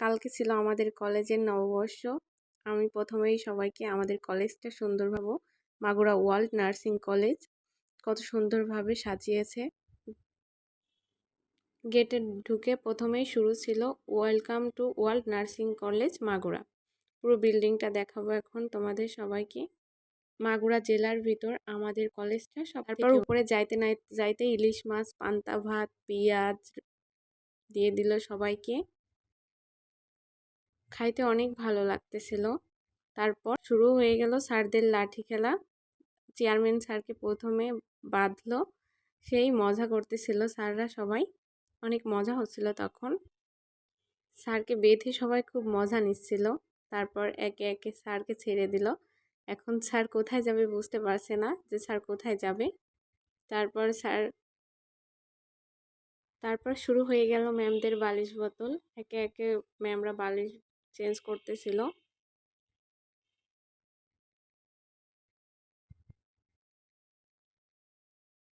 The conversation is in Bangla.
কালকে ছিল আমাদের কলেজের নববর্ষ। আমি প্রথমেই সবাইকে আমাদের কলেজটা সুন্দরভাবে মাগুরা ওয়ার্ল্ড নার্সিং কলেজ কত সুন্দরভাবে সাজিয়েছে। গেটে ঢুকে প্রথমেই শুরু ছিল welcome to world nursing college Magura. পুরো বিল্ডিংটা দেখাবো এখন তোমাদের সবাইকে। মাগুরা জেলার ভিতর আমাদের কলেজটা তারপর উপরে যাইতে ইলিশ মাছ, পান্তা ভাত, পেঁয়াজ দিয়ে দিল সবাইকে। খাইতে অনেক ভালো লাগতেছিল। তারপর শুরু হয়ে গেল স্যারদের লাঠি খেলা। চেয়ারম্যান স্যারকে প্রথমে বাঁধলো, সেই মজা করতেছিল স্যাররা সবাই, অনেক মজা হচ্ছিল তখন। স্যারকে বেঁধে সবাই খুব মজা নিচ্ছিল। তারপর একে একে স্যারকে ছেড়ে দিল। এখন স্যার কোথায় যাবে বুঝতে পারছে না যে স্যার কোথায় যাবে। তারপর শুরু হয়ে গেল ম্যামদের বালিশ বোতল। একে একে ম্যামরা বালিশ চেঞ্জ করতেছিল।